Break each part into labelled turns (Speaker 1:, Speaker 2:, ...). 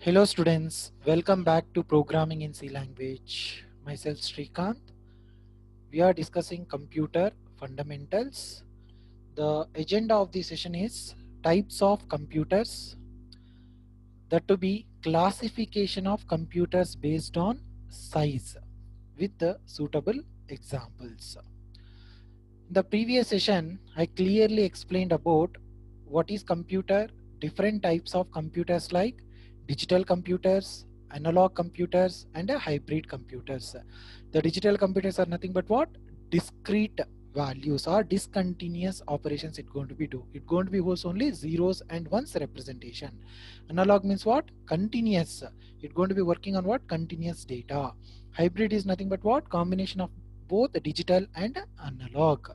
Speaker 1: Hello students, welcome back to Programming in C language. Myself Sreekanth. We are discussing computer fundamentals. The agenda of the session is types of computers, that to be classification of computers based on size with the suitable examples. In the previous session, I clearly explained about what is computer, different types of computers like digital computers, analog computers, and hybrid computers. The digital computers are nothing but what? Discrete values or discontinuous operations it going to be do. It going to be host only zeros and ones representation. Analog means what? Continuous. It going to be working on what? Continuous data. Hybrid is nothing but what? Combination of both digital and analog.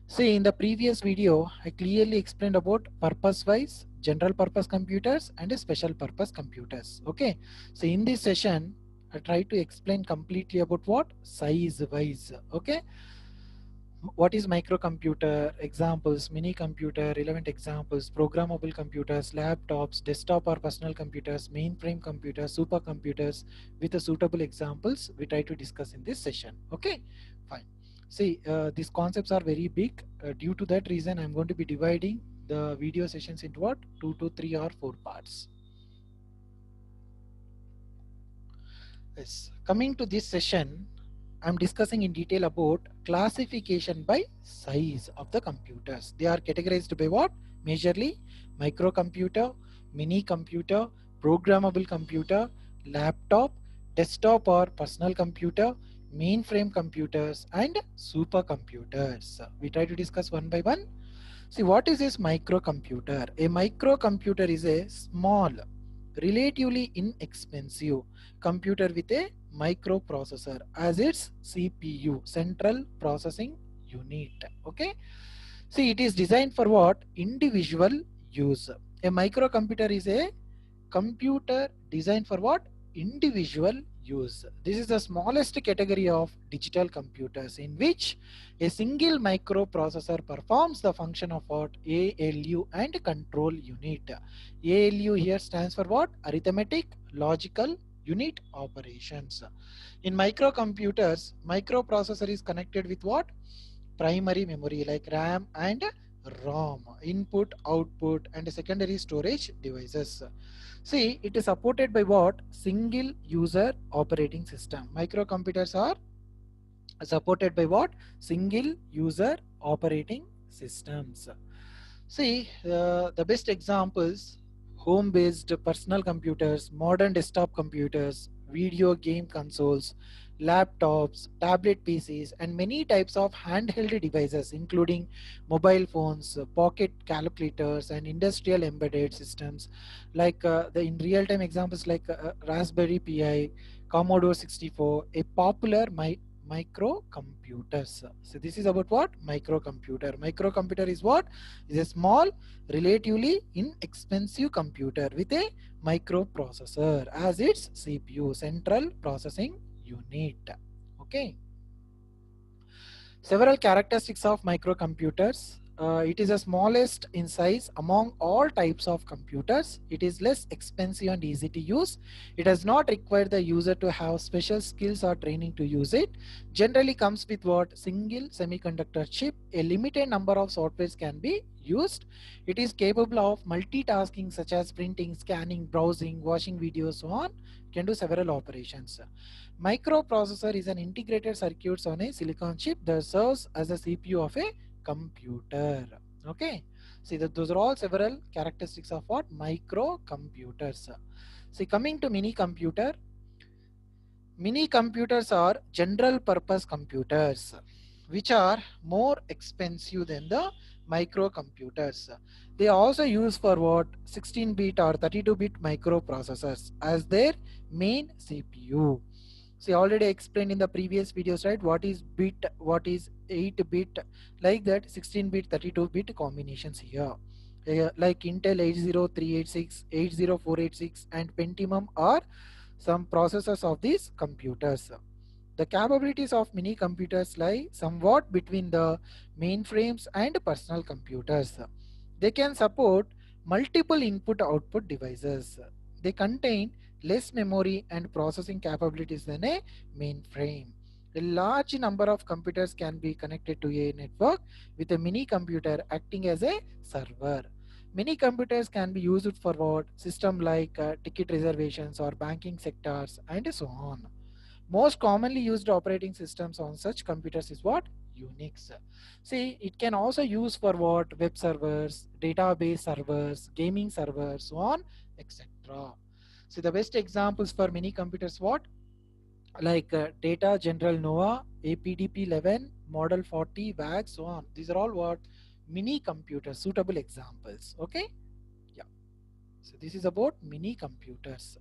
Speaker 1: See, in the previous video, I clearly explained about purpose-wise, general purpose computers and special purpose computers. Okay. So in this session, I try to explain completely about what? Size-wise. Okay. What is microcomputer, examples, mini computer, relevant examples, programmable computers, laptops, desktop or personal computers, mainframe computers, supercomputers with the suitable examples we try to discuss in this session. Okay, fine. See, these concepts are very big. Due to that reason, I'm going to be dividing the video sessions into what? 2 to 3 or 4 parts. Yes. Coming to this session, I'm discussing in detail about classification by size of the computers. They are categorized by what? Majorly microcomputer, mini computer, programmable computer, laptop, desktop or personal computer, mainframe computers, and supercomputers. We try to discuss one by one. See, what is this microcomputer? A microcomputer is a small, relatively inexpensive computer with a microprocessor as its CPU, central processing unit. Okay. See, it is designed for what? Individual use. A microcomputer is a computer designed for what? Individual use. This is the smallest category of digital computers in which a single microprocessor performs the function of what? ALU and control unit. ALU here stands for what? Arithmetic logical unit operations. In microcomputers, microprocessor is connected with what? Primary memory like RAM and ROM, input, output, and secondary storage devices. See, it is supported by what? Single user operating system. Microcomputers are supported by what? Single user operating systems. See, the best examples: home-based personal computers, modern desktop computers, video game consoles, laptops, tablet PCs, and many types of handheld devices, including mobile phones, pocket calculators, and industrial embedded systems, like the in real-time examples like Raspberry Pi, Commodore 64, a popular microcomputers. So this is about what? Microcomputer. Microcomputer is what? Is a small, relatively inexpensive computer with a microprocessor as its CPU, central processing unit. Okay. Several characteristics of microcomputers. It is the smallest in size among all types of computers. It is less expensive and easy to use. It does not require the user to have special skills or training to use it. Generally comes with what? Single semiconductor chip. A limited number of softwares can be used. It is capable of multitasking such as printing, scanning, browsing, watching videos, so on. Can do several operations. Microprocessor is an integrated circuit on a silicon chip that serves as a CPU of a computer. Okay. See that those are all several characteristics of what? Microcomputers. See, coming to mini computer. Mini computers are general purpose computers which are more expensive than the microcomputers. They also use for what? 16-bit or 32-bit microprocessors as their main CPU. See, already explained in the previous videos, right? What is bit, what is 8-bit, like that 16-bit, 32-bit combinations here. Like Intel 80386, 80486 and Pentium are some processors of these computers. The capabilities of mini computers lie somewhat between the mainframes and personal computers. They can support multiple input-output devices. they contain less memory and processing capabilities than a mainframe. A large number of computers can be connected to a network with a mini computer acting as a server. Many computers can be used for what system like ticket reservations or banking sectors and so on. Most commonly used operating systems on such computers is what? Unix. See, it can also use for what? Web servers, database servers, gaming servers, so on, etc. See, the best examples for mini computers what? Like Data General Nova, APDP-11, Model 40, WAG, so on. These are all what? Mini computers, suitable examples. Okay? Yeah. So this is about mini computers.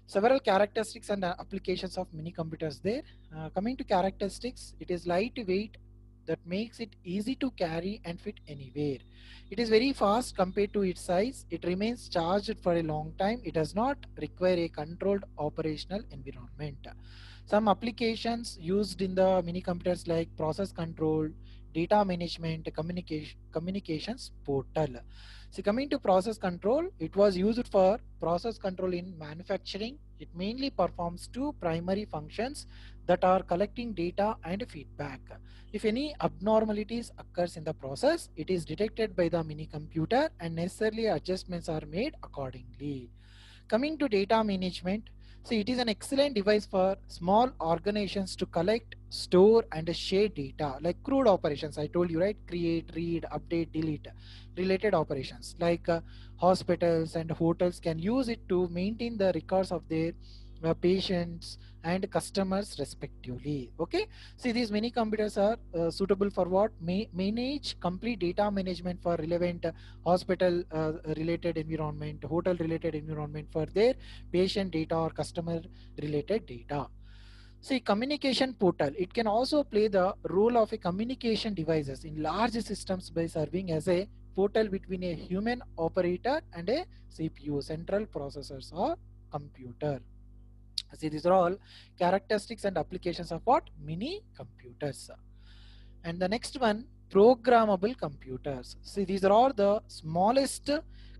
Speaker 1: Several characteristics and applications of mini computers there. Coming to characteristics, it is lightweight, that makes it easy to carry and fit anywhere. It is very fast compared to its size. It remains charged for a long time. It does not require a controlled operational environment. Some applications used in the mini computers like process control, data management, communications portal. So coming to process control, it was used for process control in manufacturing. It mainly performs two primary functions that are collecting data and feedback. If any abnormalities occurs in the process, it is detected by the mini computer and necessarily adjustments are made accordingly. Coming to data management, see, it is an excellent device for small organizations to collect, store, and share data like crude operations. I told you, right? Create, read, update, delete, related operations like hospitals and hotels can use it to maintain the records of their patients and customers respectively. Okay, see, these mini computers are suitable for what? Manage complete data management for relevant hospital related environment, hotel related environment for their patient data or customer related data. See, communication portal, it can also play the role of a communication devices in large systems by serving as a portal between a human operator and a CPU, central processors or computer. See, these are all characteristics and applications of what? Mini computers. And the next one, programmable computers. See, these are all the smallest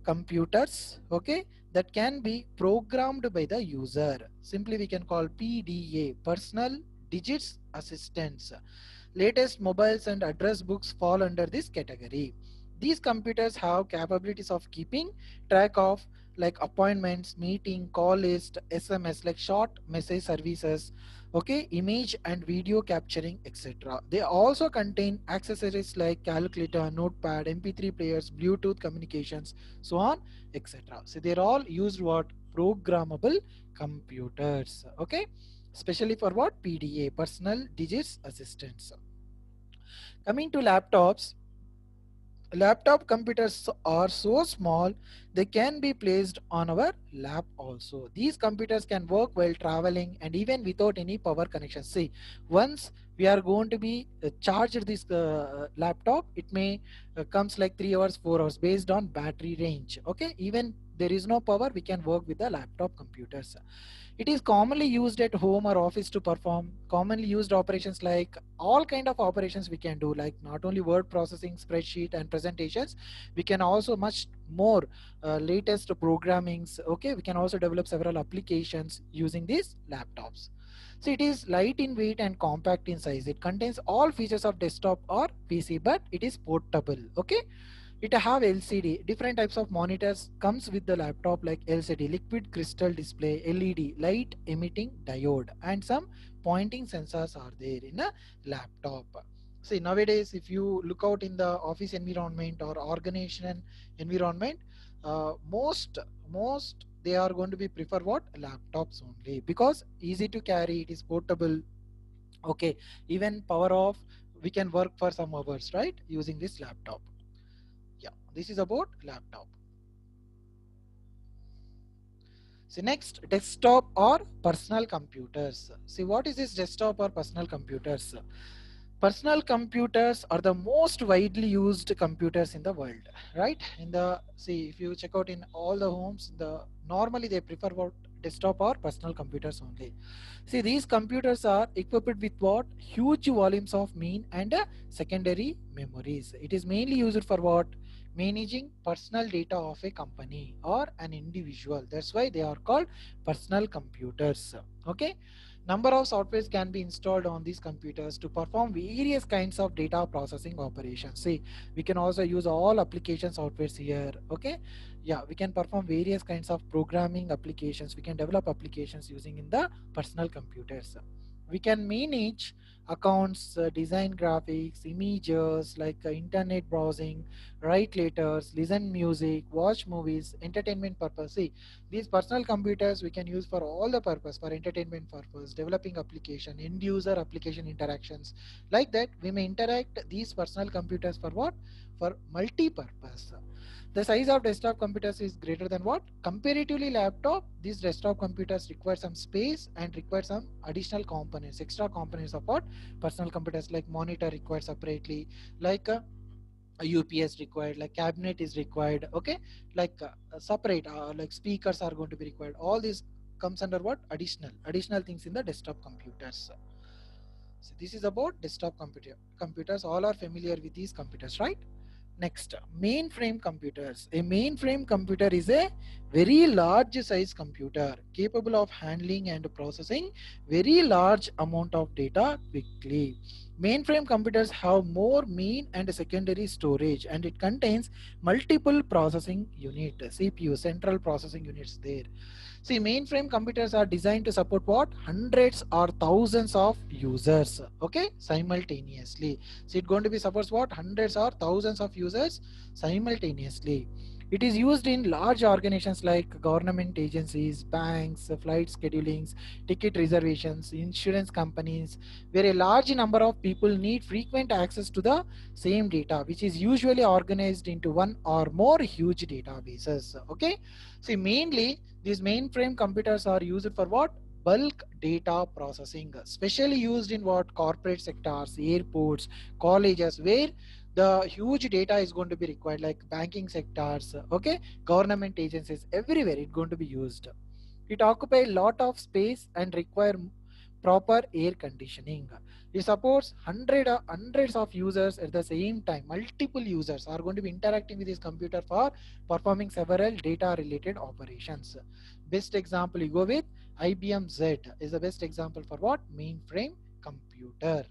Speaker 1: computers, okay, that can be programmed by the user. Simply we can call PDA, personal digits assistants. Latest mobiles and address books fall under this category. These computers have capabilities of keeping track of like appointments, meeting, call list, SMS, like short message services, okay, image and video capturing, etc. They also contain accessories like calculator, notepad, MP3 players, Bluetooth communications, so on, etc. So they're all used what? Programmable computers, okay, especially for what? PDA, personal digits assistants. Coming to laptops, laptop computers are so small they can be placed on our lap also. These computers can work while traveling and even without any power connection. See, once we are going to be charged this laptop, it may comes like 3 hours 4 hours based on battery range. Okay, even there is no power, we can work with the laptop computers. It is commonly used at home or office to perform commonly used operations like all kind of operations we can do, like not only word processing, spreadsheet and presentations, we can also much more latest programmings. Okay, we can also develop several applications using these laptops. So it is light in weight and compact in size. It contains all features of desktop or PC, but it is portable. Okay, it have LCD, different types of monitors comes with the laptop like LCD, liquid crystal display, LED, light emitting diode, and some pointing sensors are there in a laptop. See, nowadays, if you look out in the office environment or organization environment, most they are going to be prefer what? Laptops only, because easy to carry, it is portable. Okay, even power off, we can work for some hours, right, using this laptop. Yeah, this is about laptop. So next, desktop or personal computers. See, what is this desktop or personal computers? Personal computers are the most widely used computers in the world, right? In the, see, if you check out in all the homes, the normally they prefer what? Desktop or personal computers only. See, these computers are equipped with what? Huge volumes of main and secondary memories. It is mainly used for what? managing personal data of a company or an individual. That's why they are called personal computers. Okay, number of softwares can be installed on these computers to perform various kinds of data processing operations. See, we can also use all application softwares here. Okay, yeah, we can perform various kinds of programming applications, we can develop applications using in the personal computers. We can manage accounts, design graphics, images like internet browsing, write letters, listen music, watch movies, entertainment purpose. See, these personal computers we can use for all the purpose, for entertainment purpose, developing application, end user application interactions. Like that, we may interact these personal computers for what? For multi-purpose. The size of desktop computers is greater than what? Comparatively laptop, these desktop computers require some space and require some additional components, extra components of what? Personal computers, like monitor required separately, like a UPS required, like cabinet is required. Okay, like separate, like speakers are going to be required. All this comes under what? Additional things in the desktop computers. So this is about desktop computers. All are familiar with these computers, right? Next, mainframe computers. A mainframe computer is a very large size computer capable of handling and processing very large amount of data quickly. Mainframe computers have more main and secondary storage, and it contains multiple processing unit, CPU, central processing units there. See, mainframe computers are designed to support what? Hundreds or thousands of users, okay, simultaneously. So it's going to be supports what? Hundreds or thousands of users simultaneously. It is used in large organizations like government agencies, banks, flight schedulings, ticket reservations, insurance companies, where a large number of people need frequent access to the same data, which is usually organized into one or more huge databases. Okay, see, mainly these mainframe computers are used for what? Bulk data processing, especially used in what? Corporate sectors, airports, colleges, where the huge data is going to be required, like banking sectors, okay, government agencies, everywhere it's going to be used. It occupies a lot of space and require proper air conditioning. It supports hundreds of users at the same time. Multiple users are going to be interacting with this computer for performing several data related operations. Best example you go with IBM Z is the best example for what? Mainframe computer.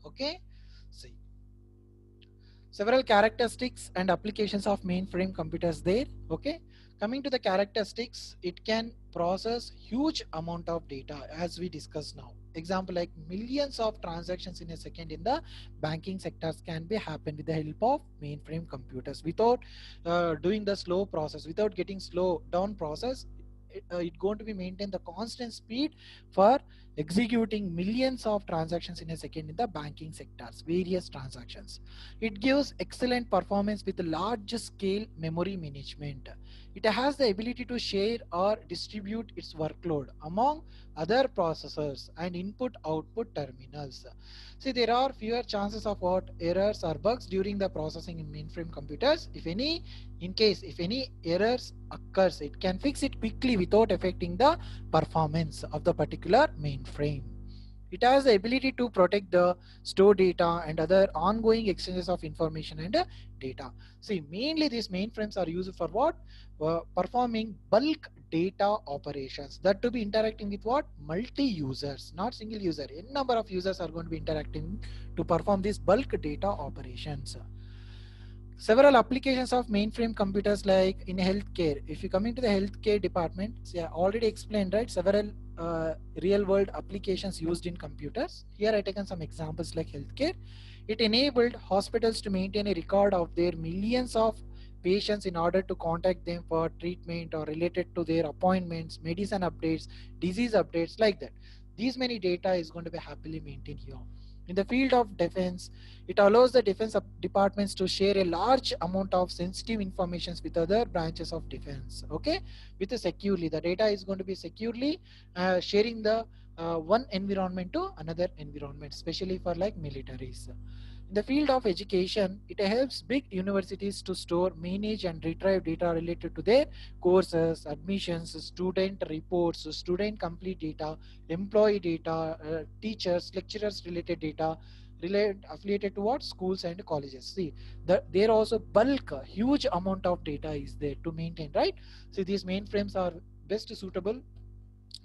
Speaker 1: Okay. See, several characteristics and applications of mainframe computers there. Okay, coming to the characteristics, it can process huge amount of data as we discussed now. Example, like millions of transactions in a second in the banking sectors can be happen with the help of mainframe computers without doing the slow process, without getting slow down process. It going to be maintain the constant speed for executing millions of transactions in a second in the banking sectors, various transactions. It gives excellent performance with large scale memory management. It has the ability to share or distribute its workload among other processors and input output terminals. See, there are fewer chances of what? Errors or bugs during the processing in mainframe computers. If any, in case if any errors occurs, it can fix it quickly without affecting the performance of the particular mainframe. It has the ability to protect the store data and other ongoing exchanges of information and data. See, mainly these mainframes are used for what? Performing bulk data operations. That to be interacting with what? Multi users, not single user. A number of users are going to be interacting to perform these bulk data operations. Several applications of mainframe computers, like in healthcare. If you come into the healthcare department, see, I already explained, right, several real world applications used in computers. Here I taken some examples like healthcare. It enabled hospitals to maintain a record of their millions of patients in order to contact them for treatment or related to their appointments, medicine updates, disease updates, like that. These many data is going to be happily maintained here. In the field of defense, it allows the defense departments to share a large amount of sensitive information with other branches of defense. Okay, with a securely, the data is going to be securely sharing the one environment to another environment, especially for like militaries. In the field of education, it helps big universities to store, manage, and retrieve data related to their courses, admissions, student reports, student complete data, employee data, teachers, lecturers related data, affiliated to what? Schools and colleges. See, there also bulk, huge amount of data is there to maintain, right? See, these mainframes are best suitable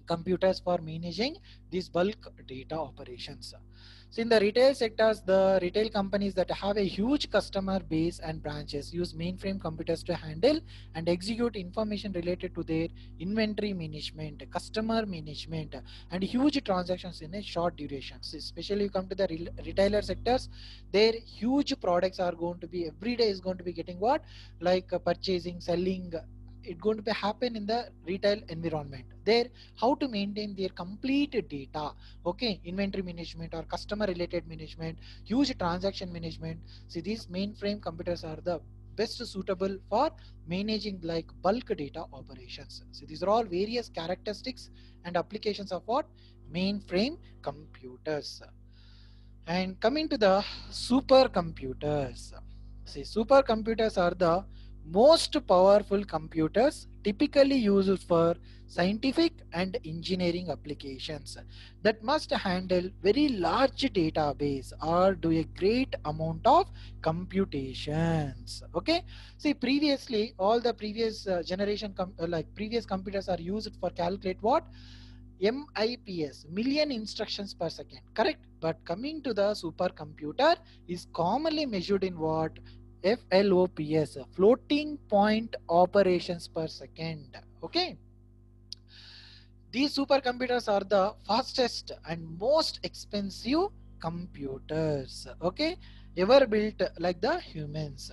Speaker 1: computers for managing these bulk data operations. So in the retail sectors, the retail companies that have a huge customer base and branches use mainframe computers to handle and execute information related to their inventory management, customer management, and huge transactions in a short duration. So especially you come to the retailer sectors, their huge products are going to be every day is going to be getting what, like purchasing, selling. It's going to be happen in the retail environment. There, how to maintain their complete data, okay, inventory management or customer related management, huge transaction management. See, these mainframe computers are the best suitable for managing like bulk data operations. So these are all various characteristics and applications of what? Mainframe computers. And coming to the supercomputers. See, supercomputers are the most powerful computers typically used for scientific and engineering applications that must handle very large database or do a great amount of computations. Okay. See, previously all the previous generation like previous computers are used for calculate what? MIPS, million instructions per second, correct? But coming to the supercomputer is commonly measured in what? FLOPS, floating point operations per second. Okay. These supercomputers are the fastest and most expensive computers, okay, ever built like the humans.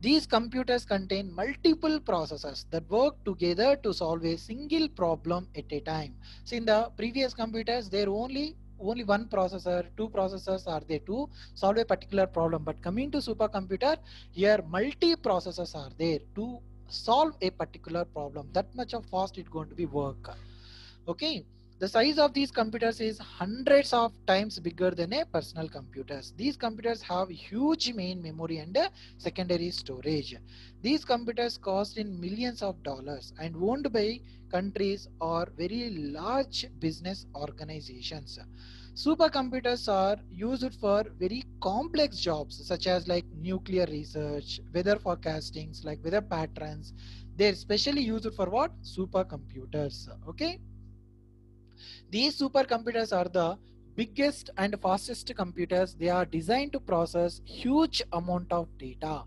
Speaker 1: These computers contain multiple processors that work together to solve a single problem at a time. So in the previous computers, there only one processor, two processors are there to solve a particular problem. But coming to supercomputer, here multi processors are there to solve a particular problem. That much of fast it going to be work. Okay, the size of these computers is hundreds of times bigger than a personal computers. These computers have huge main memory and secondary storage. These computers cost in millions of dollars and owned by countries or very large business organizations. Supercomputers are used for very complex jobs such as like nuclear research, weather forecastings, like weather patterns. They're specially used for what? Supercomputers. Okay. These supercomputers are the biggest and fastest computers. They are designed to process huge amount of data.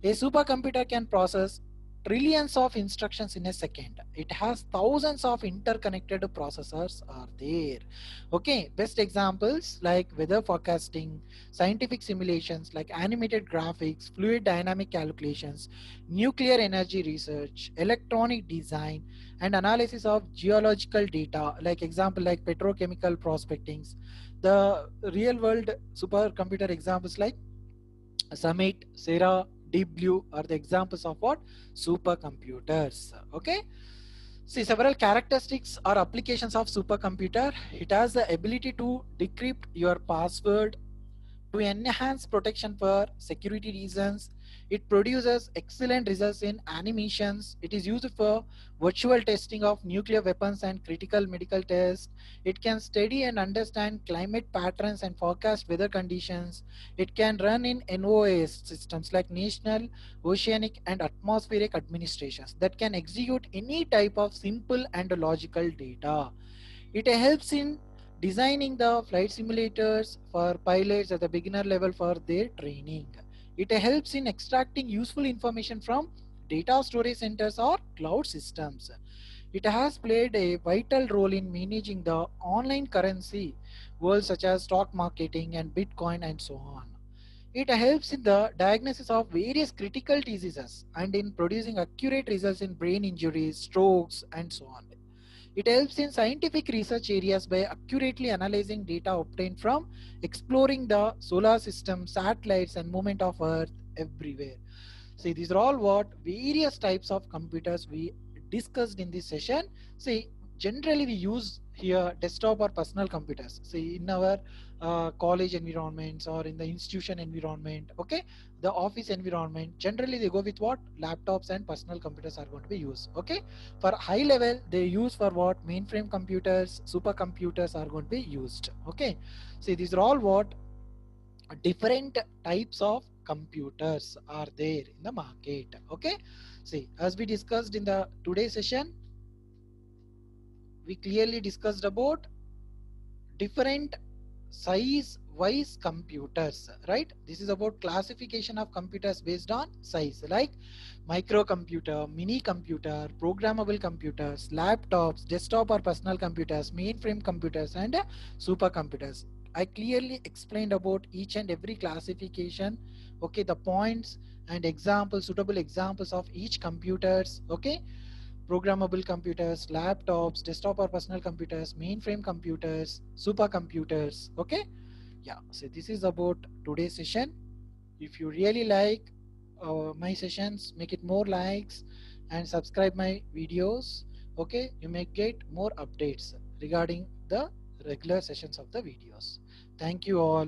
Speaker 1: A supercomputer can process trillions of instructions in a second. It has thousands of interconnected processors are there. Okay, best examples like weather forecasting, scientific simulations like animated graphics, fluid dynamic calculations, nuclear energy research, electronic design, and analysis of geological data, like example like petrochemical prospectings. The real world supercomputer examples like Summit, Sera, Deep Blue are the examples of what? Supercomputers. Okay. See, several characteristics or applications of supercomputer. It has the ability to decrypt your password to enhance protection for security reasons. It produces excellent results in animations. It is used for virtual testing of nuclear weapons and critical medical tests. It can study and understand climate patterns and forecast weather conditions. It can run in NOAA systems like National Oceanic and Atmospheric Administrations that can execute any type of simple and logical data. It helps in designing the flight simulators for pilots at the beginner level for their training. It helps in extracting useful information from data storage centers or cloud systems. It has played a vital role in managing the online currency world such as stock marketing and Bitcoin and so on. It helps in the diagnosis of various critical diseases and in producing accurate results in brain injuries, strokes, and so on. It helps in scientific research areas by accurately analyzing data obtained from exploring the solar system, satellites, and movement of Earth everywhere. See, these are all what various types of computers we discussed in this session. See, generally we use here desktop or personal computers. See, in our college environments or in the institution environment, okay, the office environment, generally they go with what? Laptops and personal computers are going to be used. Okay, for high level, they use for what? Mainframe computers, supercomputers are going to be used. Okay, see, these are all what different types of computers are there in the market. Okay, see, as we discussed in the today's session, we clearly discussed about different size wise computers, right? This is about classification of computers based on size, like microcomputer, mini computer, programmable computers, laptops, desktop or personal computers, mainframe computers, and supercomputers. I clearly explained about each and every classification, okay, the points and examples, suitable examples of each computers, okay. Programmable computers, laptops, desktop or personal computers, mainframe computers, supercomputers. Okay, yeah. So this is about today's session. If you really like my sessions, make it more likes and subscribe my videos. Okay, you may get more updates regarding the regular sessions of the videos. Thank you all.